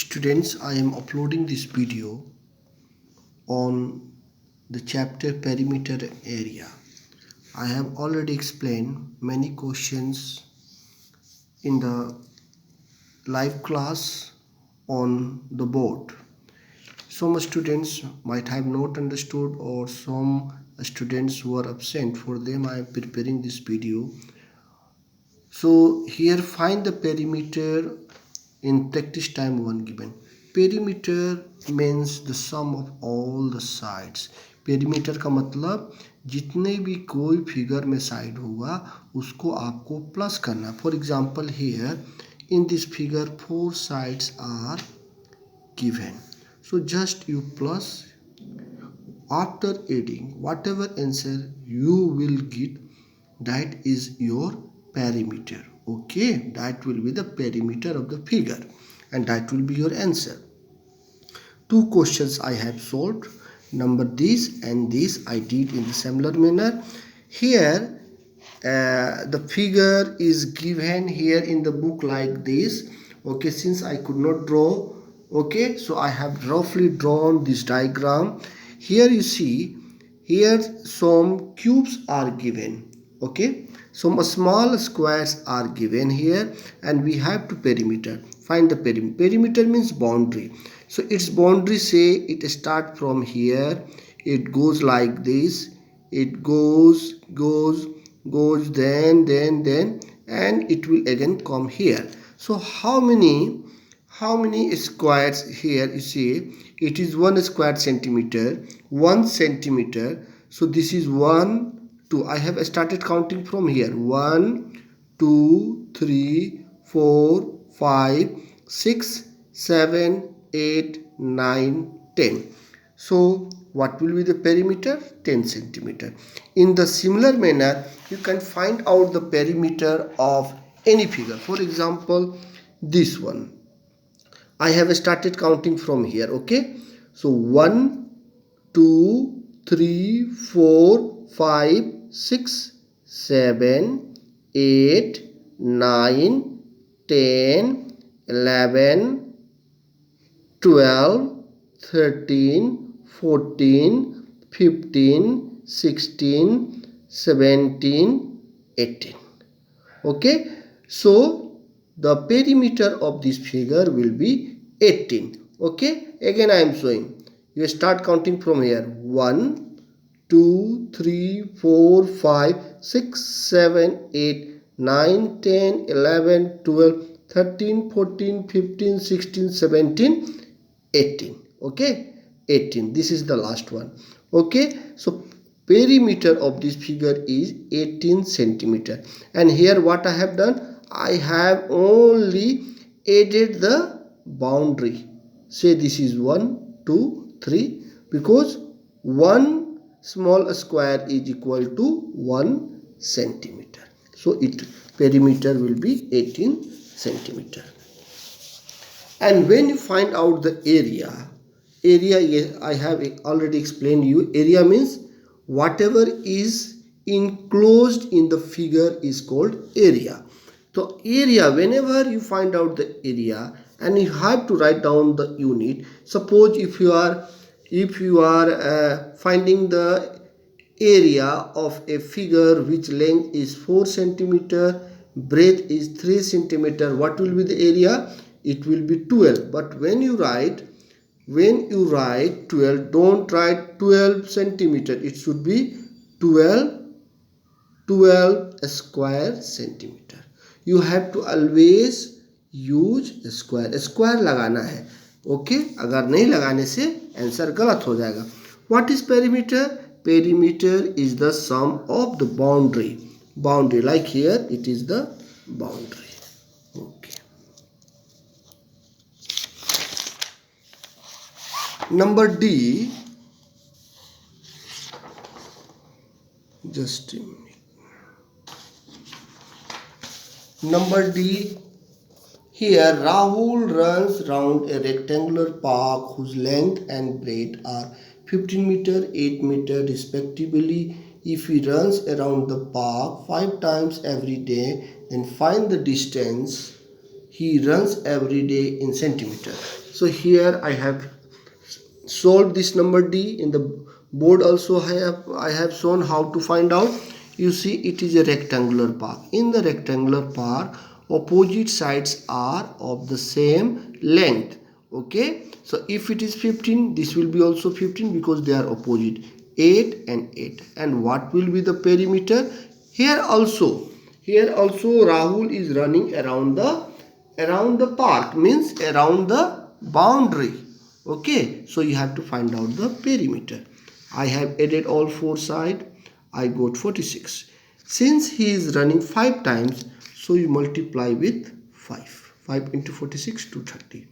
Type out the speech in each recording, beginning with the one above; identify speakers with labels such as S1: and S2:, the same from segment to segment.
S1: Students, I am uploading this video on the chapter perimeter area. I have already explained many questions in the live class on the board. Some students might have not understood, or some students were absent. For them I am preparing this video. So here find the perimeter in practice time 1 given. Perimeter means the sum of all the sides. perimeter का मतलब जितने भी कोई figure में side होगा उसको आपको plus करना. For example here in this figure 4 sides are given. So just you plus, after adding whatever answer you will get, that is your perimeter. Okay, that will be the perimeter of the figure and that will be your answer. Two questions I have solved. Number this and this I did in the similar manner. Here the figure is given here in the book like this. Okay, since I could not draw, okay, so I have roughly drawn this diagram. Here you see, here some cubes are given. Okay, some small squares are given here and we have to perimeter. Find the perimeter. Perimeter means boundary. So its boundary, say it start from here, it goes like this, it goes then and it will again come here. So how many squares here? You see it is 1 square centimeter, 1 centimeter. So this is 1 2. I have started counting from here. 1 2 3 4 5 6 7 8 9 10. So what will be the perimeter? 10 centimeter. In the similar manner you can find out the perimeter of any figure. For example, this one I have started counting from here. Okay, so 1 2 3 4 5 6 7 8 9 10 11 12 13 14 15 16 17 18. Okay, so the perimeter of this figure will be 18. Okay, again I am showing. You start counting from here. 1 2 3 4 5 6 7 8 9 10 11 12 13 14 15 16 17 18. Okay, 18. This is the last one. Okay, so perimeter of this figure is 18 centimeter. And here what I have done, I have only added the boundary. Say this is 1 2 3, because one small square is equal to 1 centimeter. So perimeter will be 18 centimeter. And when you find out the area, I have already explained you. Area means whatever is enclosed in the figure is called area. So area, whenever you find out the area and you have to write down the unit. Suppose if you are finding the area of a figure which length is 4 centimeter, breadth is 3 centimeter, what will be the area? It will be 12. But when you write 12, don't write 12 centimeter. It should be 12 square centimeter. You have to always use square लगाना है. Okay, अगर नहीं लगाने से answer गलत हो जाएगा. What is perimeter? Perimeter is the sum of the boundary. Like here it is the boundary. Okay. Number D, just a minute. Number D, here Rahul runs round a rectangular park whose length and breadth are 15 meter, 8 meter respectively. If he runs around the park 5 times every day, then find the distance he runs every day in centimeter. So here I have solved this number D. In the board also I have shown how to find out. You see, it is a rectangular park. In the rectangular park, opposite sides are of the same length. Okay, so if it is 15, this will be also 15 because they are opposite. 8 and 8. And what will be the perimeter? Here also Rahul is running around the park, means around the boundary. Okay, so you have to find out the perimeter. I have added all four sides. I got 46. Since he is running 5 times, so you multiply with 5. 5 into 46, 230.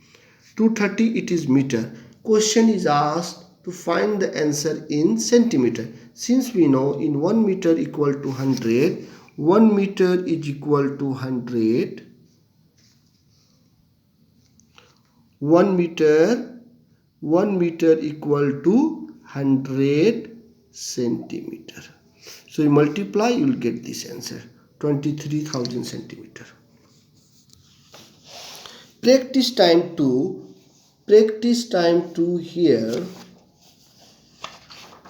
S1: 230, it is meter. Question is asked to find the answer in centimeter. Since we know in 1 meter equal to 100, 1 meter is equal to 100. 1 meter equal to 100 centimeter. So you multiply, you will get this answer, 23,000 centimeter. Practice time 2 here.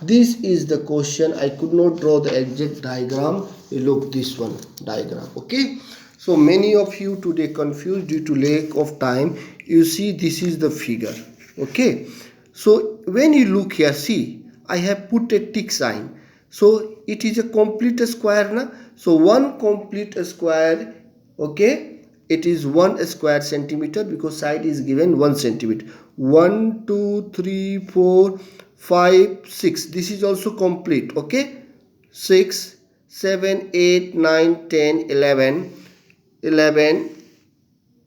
S1: This is the question. I could not draw the exact diagram. Look, this one diagram. Okay, so many of you today confused due to lack of time. You see, this is the figure. Okay, so when you look here, see, I have put a tick sign. So it is a complete square na? So one complete square, okay, it is 1 square centimeter because side is given 1 centimeter. 1 2 3 4 5 6, this is also complete. Okay, 6 7 8 9 10 11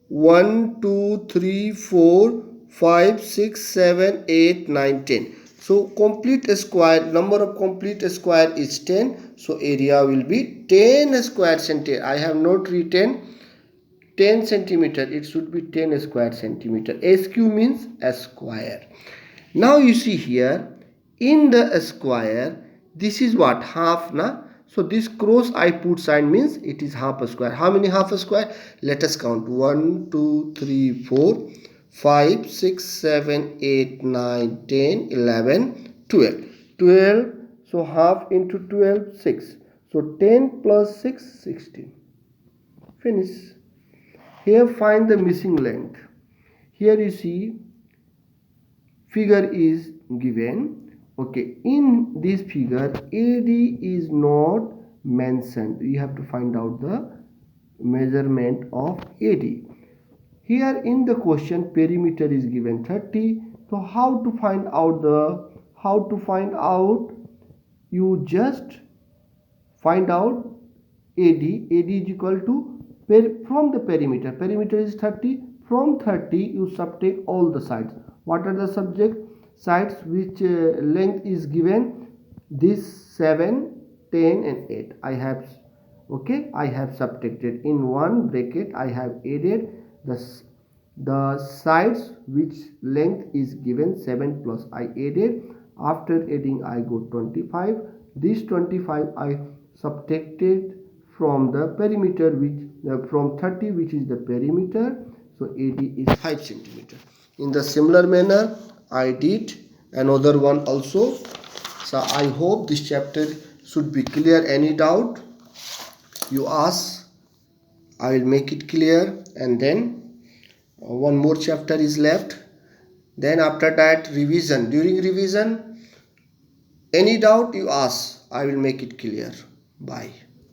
S1: 1 2 3 4 5 6 7 8 9 10. So complete square, number of complete square is 10. So area will be 10 square centimeter. I have not written 10 centimeter. It should be 10 square centimeter. SQ means a square. Now you see here, in the square, this is what? Half, na? So this cross I put sign means it is half a square. How many half a square? Let us count. 1 2 3 4 5 6 7 8 9 10 11 12. 12. So half into 12, 6. So 10 plus 6, 16. Finish. Here find the missing length. Here you see figure is given. Okay, in this figure AD is not mentioned. You have to find out the measurement of AD. Here in the question perimeter is given 30. So how to find out you just find out AD is equal to from the perimeter is 30. From 30 you subtract all the sides. What are the subject sides which length is given? This 7 10 and 8 I have subtracted. In one bracket I have added the sides which length is given 7 plus I added. After adding I got 25. This 25 I subtracted from the perimeter which from 30 which is the perimeter. So AD is 5 centimeter. In the similar manner I did another one also. So I hope this chapter should be clear. Any doubt you ask, I will make it clear. And then one more chapter is left. Then after that revision. During revision any doubt you ask, I will make it clear. Bye.